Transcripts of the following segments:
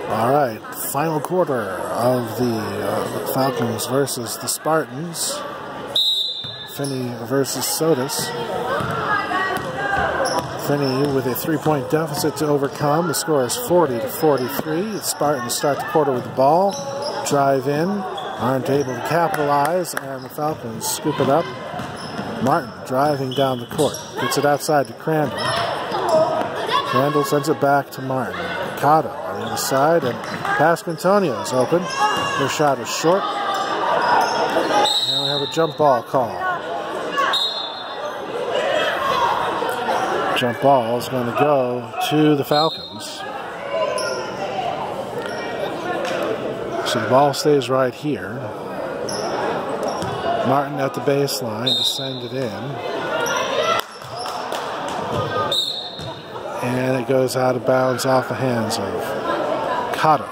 All right, final quarter of the Falcons versus the Spartans. Finney versus Sodus. Finney with a 3-point deficit to overcome. The score is 40-43. The Spartans start the quarter with the ball, drive in, aren't able to capitalize, and the Falcons scoop it up. Martin driving down the court, gets it outside to Crandall. Crandall sends it back to Martin. Cotto on the other side, and Pasquantonio is open. Their shot is short. And we have a jump ball call. Jump ball is going to go to the Falcons. So the ball stays right here. Martin at the baseline to send it in. And it goes out of bounds off the hands of Cotto.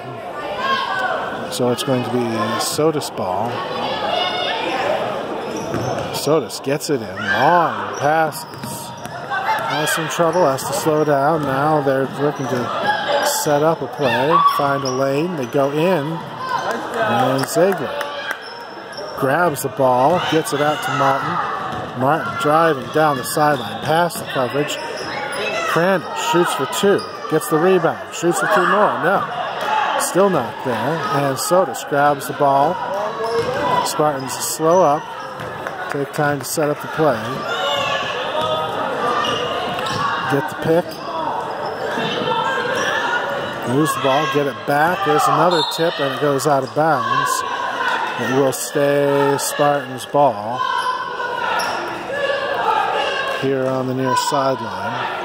So it's going to be Sodus ball. Sodus gets it in. Long passes. Has some trouble, has to slow down. Now they're looking to set up a play, find a lane. They go in, and Ziegler grabs the ball, gets it out to Martin. Martin driving down the sideline, past the coverage. Crandall shoots for two, gets the rebound, shoots for two more. No, still not there. And Sodus grabs the ball. Spartans slow up, take time to set up the play. Get the pick. Lose the ball, get it back. There's another tip, and it goes out of bounds. It will stay Spartans' ball here on the near sideline.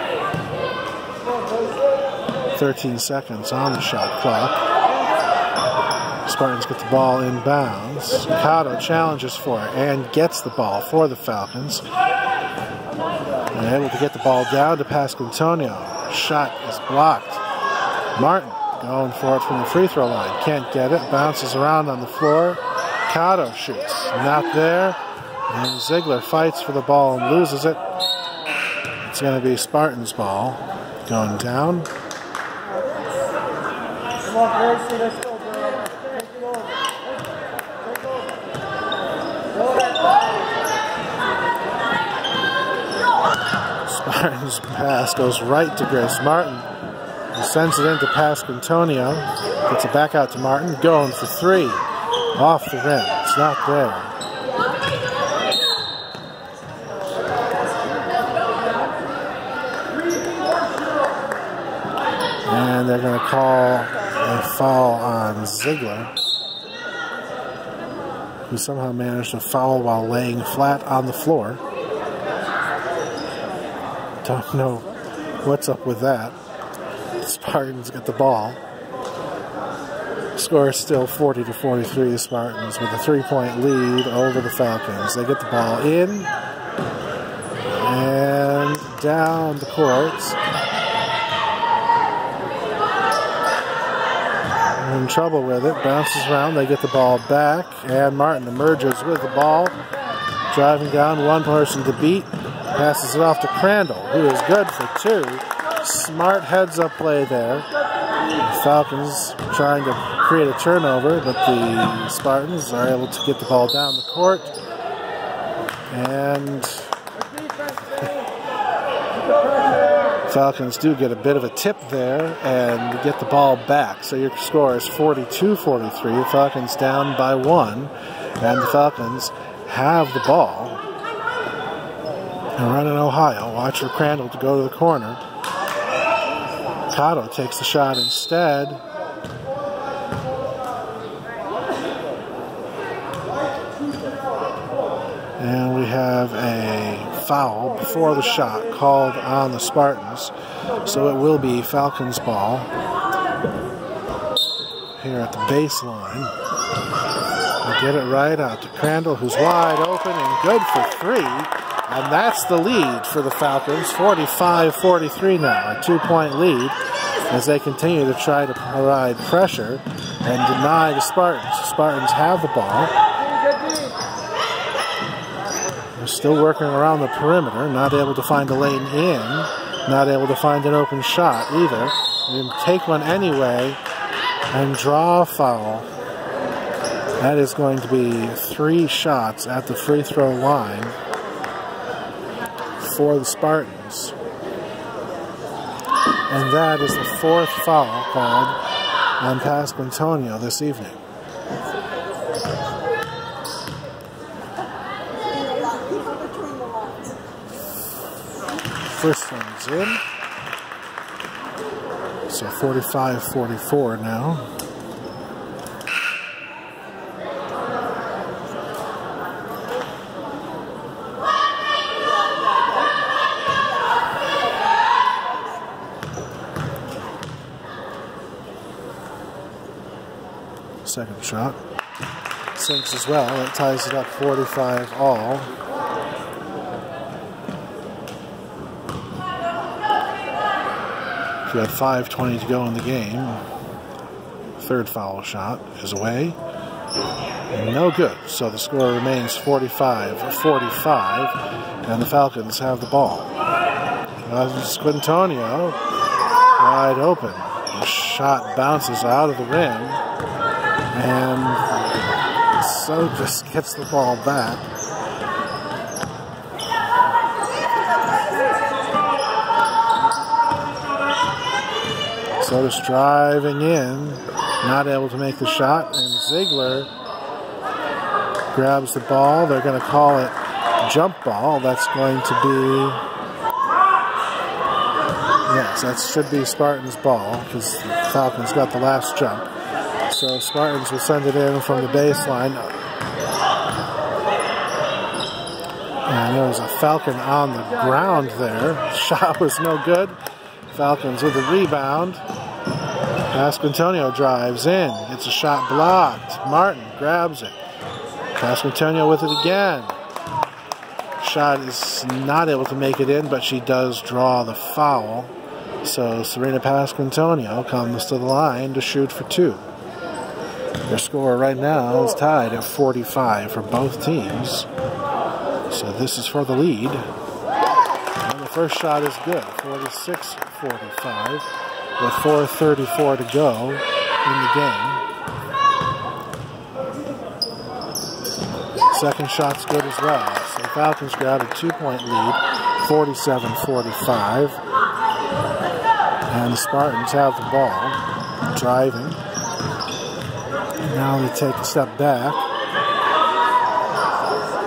13 seconds on the shot clock. Spartans get the ball in bounds. Cotto challenges for it and gets the ball for the Falcons. And able to get the ball down to Pasquantonio. Shot is blocked. Martin going for it from the free throw line. Can't get it. Bounces around on the floor. Cotto shoots. Not there. And Ziegler fights for the ball and loses it. It's going to be Spartans' ball. Going down. Come on, Gracie. Let's go, bro. Take it over. Spartans' pass goes right to Grace Martin. He sends it into Pasquantonio. Gets it back out to Martin. Going for three. Off the rim. It's not there. And they're going to call a foul on Ziegler, who somehow managed to foul while laying flat on the floor. Don't know what's up with that. The Spartans get the ball. Score is still 40-43. The Spartans with a 3-point lead over the Falcons. They get the ball in and down the courts. In trouble with it. Bounces around. They get the ball back. And Martin emerges with the ball. Driving down, one person to beat. Passes it off to Crandall, who is good for two. Smart heads-up play there. The Falcons trying to create a turnover, but the Spartans are able to get the ball down the court. And Falcons do get a bit of a tip there and get the ball back. So your score is 42-43. The Falcons down by one. And the Falcons have the ball. And run in Ohio. Watch for Crandall to go to the corner. Cotto takes the shot instead. And we have a foul before the shot called on the Spartans. So it will be Falcons' ball here at the baseline. They get it right out to Crandall, who's wide open and good for three. And that's the lead for the Falcons, 45-43 now, a 2-point lead as they continue to try to provide pressure and deny the Spartans. The Spartans have the ball. They're still working around the perimeter, not able to find a lane in, not able to find an open shot either. They take one anyway, and draw a foul. That is going to be 3 shots at the free throw line for the Spartans. And that is the 4th foul called on Pasquantonio this evening. First one's in. So 45-44 now. Second shot sinks as well. It ties it up 45 all. You had 5:20 to go in the game. Third foul shot is away. No good. So the score remains 45-45, and the Falcons have the ball. Pasquantonio wide open. The shot bounces out of the rim, and Sodus gets the ball back. Sodus driving in, not able to make the shot, and Ziegler grabs the ball. They're going to call it jump ball. That's going to be, yes, that should be Spartans' ball because the Falcons got the last jump. So Spartans will send it in from the baseline. And there was a Falcon on the ground there. Shot was no good. Falcons with the rebound. Pasquantonio drives in. It's a shot blocked. Martin grabs it. Pasquantonio with it again. Shot is not able to make it in, but she does draw the foul. So Serena Pasquantonio comes to the line to shoot for 2. Their score right now is tied at 45 for both teams. So this is for the lead. And the first shot is good, 46-45, with 4:34 to go in the game. Second shot's good as well. So the Falcons grab a 2-point lead, 47-45. And the Spartans have the ball, driving. Now they take a step back.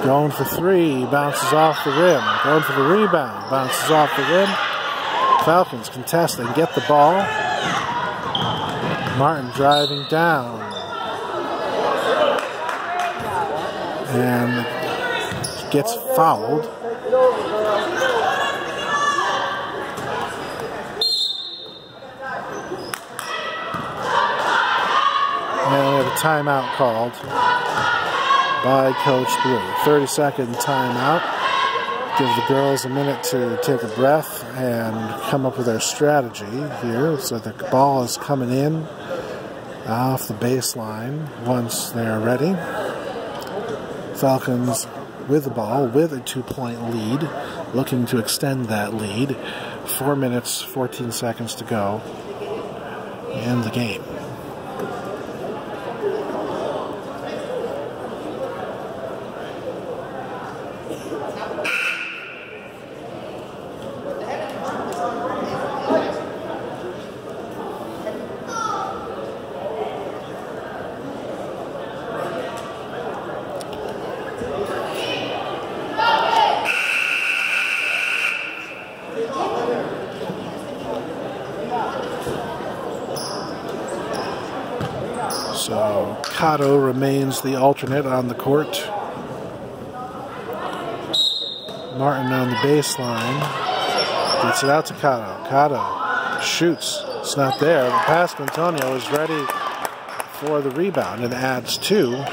Going for 3, bounces off the rim. Going for the rebound, bounces off the rim. Falcons contest and get the ball. Martin driving down. And gets fouled. And we have a timeout called by Coach Blue. 30-second timeout. Give the girls a minute to take a breath and come up with their strategy here. So the ball is coming in off the baseline once they're ready. Falcons with the ball with a 2-point lead, looking to extend that lead. 4 minutes, 14 seconds to go in the game. So Cotto remains the alternate on the court. Martin on the baseline. Gets it out to Cotto. Cotto shoots. It's not there. Pasquantonio is ready for the rebound and adds 2.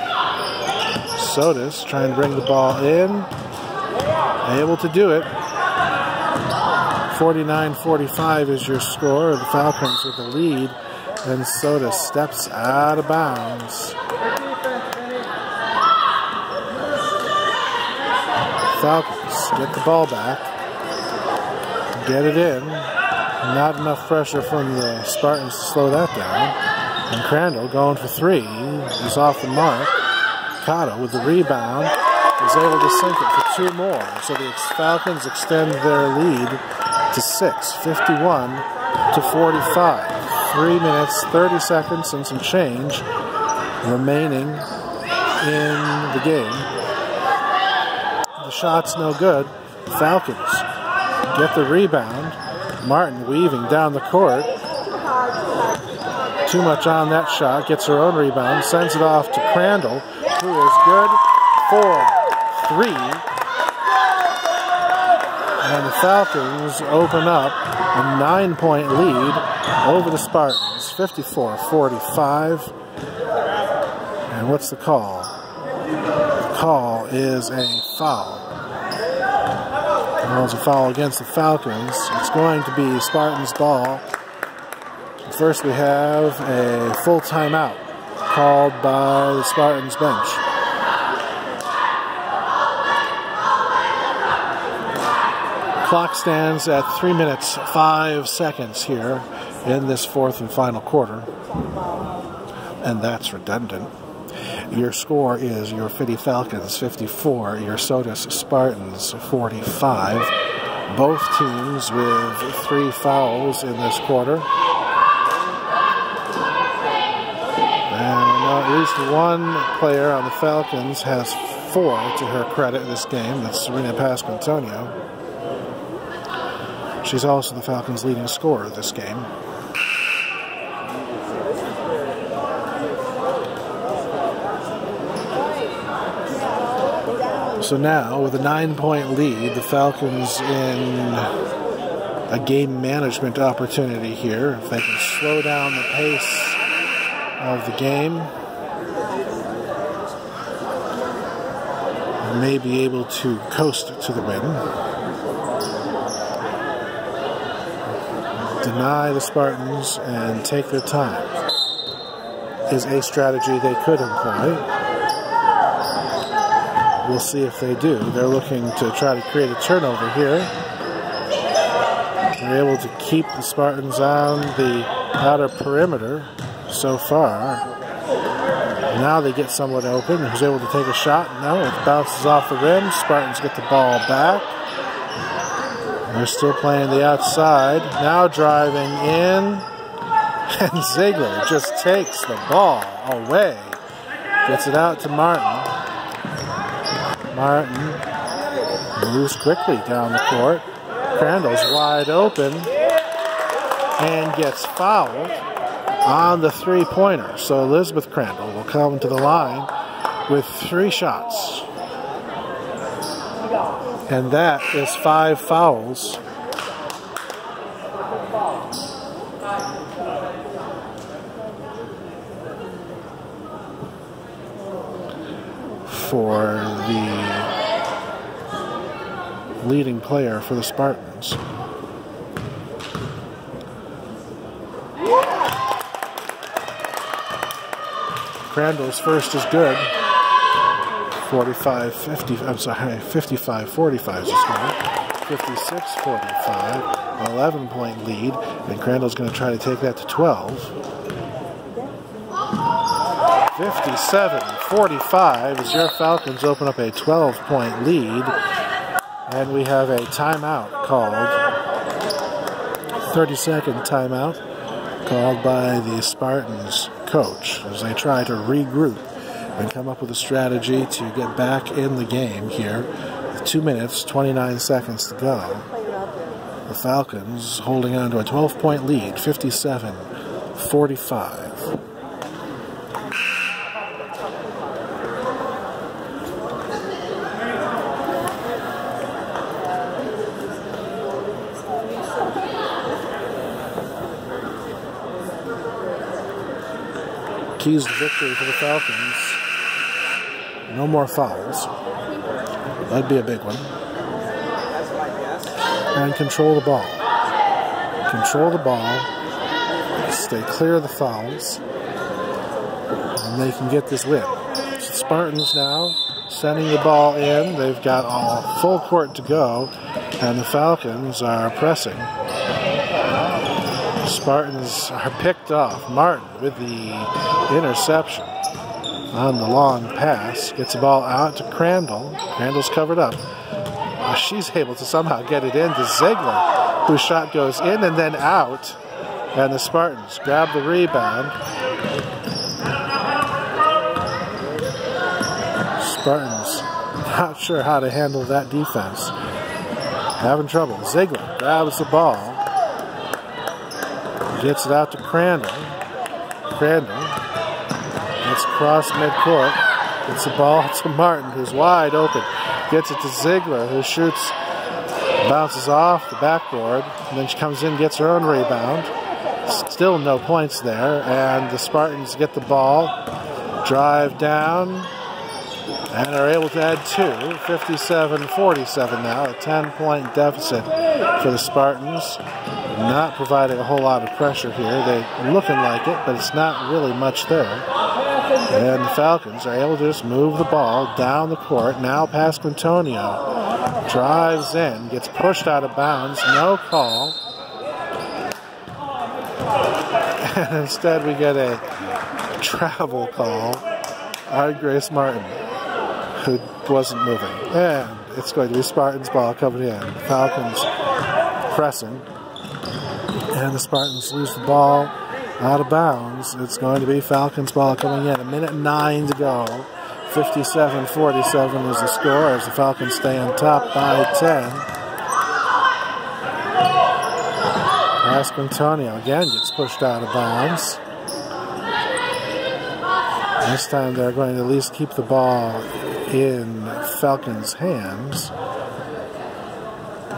Sodus trying to bring the ball in. Able to do it. 49-45 is your score. The Falcons with the lead. And Sodus steps out of bounds. Falcons get the ball back. Get it in. Not enough pressure from the Spartans to slow that down. And Crandall going for three. He's off the mark. Cotto with the rebound is able to sink it for two more. So the Falcons extend their lead to 6, 51 to 45. 3 minutes, 30 seconds and some change remaining in the game. The shot's no good. Falcons get the rebound. Martin weaving down the court. Too much on that shot. Gets her own rebound. Sends it off to Crandall, who is good for 3. And the Falcons open up a 9-point lead over the Spartans, 54-45. And what's the call? The call is a foul. Well, it's a foul against the Falcons. It's going to be Spartans' ball. First we have a full timeout called by the Spartans bench. Clock stands at 3 minutes, 5 seconds here in this fourth and final quarter. And that's redundant. Your score is your Finney Falcons 54, your Sodus Spartans 45. Both teams with 3 fouls in this quarter. And at least one player on the Falcons has 4 to her credit this game. That's Serena Pasquantonio. She's also the Falcons' leading scorer this game. So now, with a 9-point lead, the Falcons in a game management opportunity here. If they can slow down the pace of the game, may be able to coast to the win. Deny the Spartans and take their time is a strategy they could employ. We'll see if they do. They're looking to try to create a turnover here. They're able to keep the Spartans on the outer perimeter so far. Now they get someone open. Who's able to take a shot? No, it bounces off the rim. Spartans get the ball back. They're still playing the outside. Now driving in. And Ziegler just takes the ball away. Gets it out to Martin. Martin moves quickly down the court. Crandall's wide open and gets fouled on the three-pointer. So Elizabeth Crandall will come to the line with 3 shots. And that is 5 fouls for the leading player for the Spartans. Crandall's first is good. 55-45 is the score. 56-45, an 11-point lead, and Crandall's going to try to take that to 12. 57-45 as your Falcons open up a 12-point lead, and we have a timeout called. 30-second timeout called by the Spartans coach as they try to regroup and come up with a strategy to get back in the game here with 2 minutes, 29 seconds to go. The Falcons holding on to a 12-point lead, 57-45. Keys to victory for the Falcons. No more fouls. That'd be a big one. And control the ball. Control the ball. Stay clear of the fouls. And they can get this win. So Spartans now sending the ball in. They've got a full court to go. And the Falcons are pressing. Spartans are picked off. Martin with the interception on the long pass. Gets the ball out to Crandall. Crandall's covered up. She's able to somehow get it in to Ziegler, whose shot goes in and then out. And the Spartans grab the rebound. Spartans not sure how to handle that defense. Having trouble. Ziegler grabs the ball. Gets it out to Crandall. Crandall gets across midcourt. Gets the ball to Martin, who's wide open. Gets it to Ziegler, who shoots, bounces off the backboard. And then she comes in, gets her own rebound. Still no points there. And the Spartans get the ball, drive down, and are able to add two. 57-47 now, a 10-point deficit for the Spartans. Not providing a whole lot of pressure here. They're looking like it, but it's not really much there. And the Falcons are able to just move the ball down the court. Now past Antonio. Drives in, gets pushed out of bounds. No call. And instead we get a travel call on Grace Martin, who wasn't moving. And it's going to be Spartans ball coming in. Falcons pressing. And the Spartans lose the ball out of bounds. It's going to be Falcons ball coming in. 1:09 to go. 57-47 is the score as the Falcons stay on top by 10. Antonio again gets pushed out of bounds. This time they're going to at least keep the ball in Falcons' hands.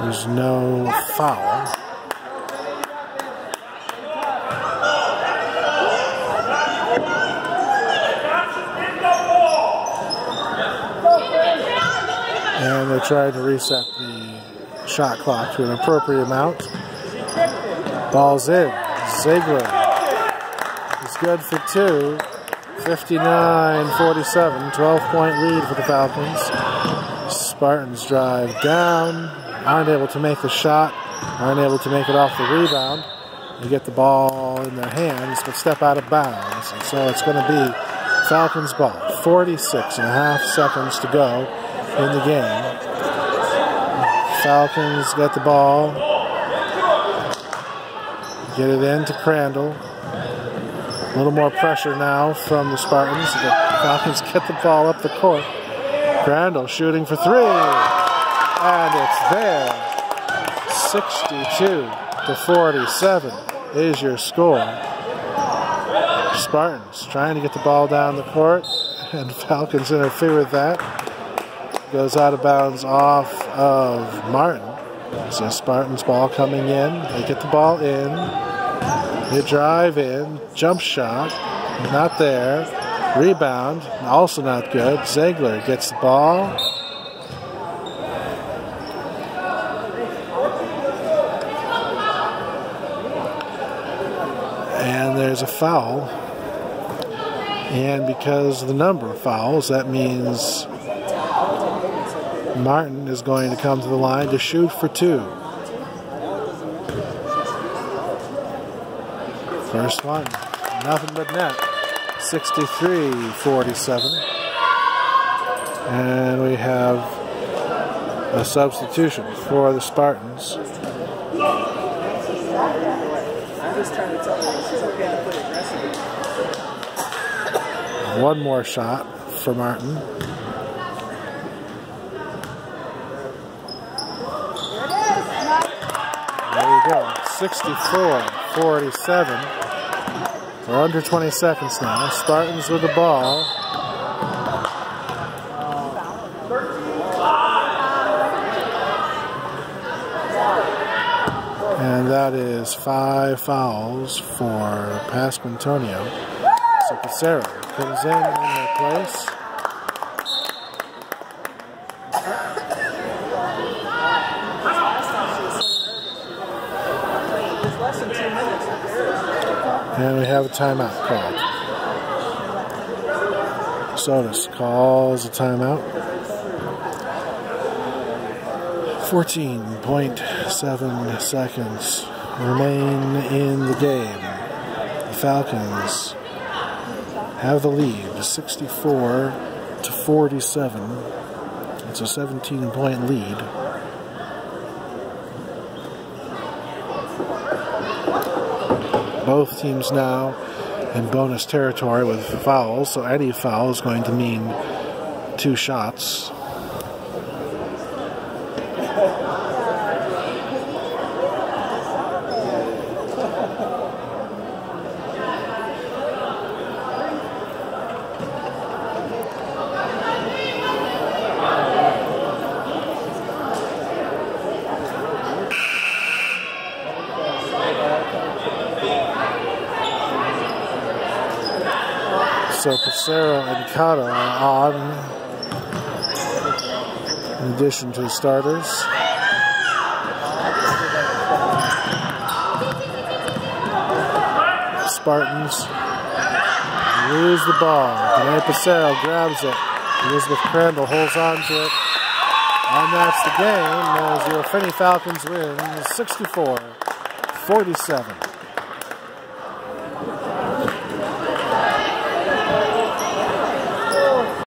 There's no foul. And they're trying to reset the shot clock to an appropriate amount. Ball's in. Ziegler is good for two. 59-47, 12-point lead for the Falcons. Spartans drive down, aren't able to make the shot, aren't able to make it off the rebound. They get the ball in their hands, but step out of bounds. And so it's going to be Falcons ball. 46.5 seconds to go in the game. Falcons get the ball. Get it into Crandall. A little more pressure now from the Spartans. The Falcons get the ball up the court. Crandall shooting for three. And it's there. 62-47 is your score. Spartans trying to get the ball down the court. And Falcons interfere with that. Goes out of bounds off of Martin. So Spartans ball coming in. They get the ball in. They drive in. Jump shot. Not there. Rebound. Also not good. Ziegler gets the ball. And there's a foul. And because of the number of fouls, that means Martin is going to come to the line to shoot for two. First one, nothing but net. 63-47. And we have a substitution for the Spartans. I'm just trying to tell you, it's okay to put aggressive. One more shot for Martin. There you go. 64-47. We're under 20 seconds now. Spartans with the ball. And that is 5 fouls for Pasquantonio. So Pissarro comes in their place. And we have a timeout called. Sodus calls a timeout. 14.7 seconds remain in the game. The Falcons have the lead, 64-47. It's a 17-point lead. Both teams now in bonus territory with fouls, so any foul is going to mean 2 shots. So Pissarro and Cotto are on, in addition to the starters. Spartans lose the ball. Tonight Pissarro grabs it. Elizabeth Crandall holds on to it. And that's the game as your Finney Falcons win 64-47.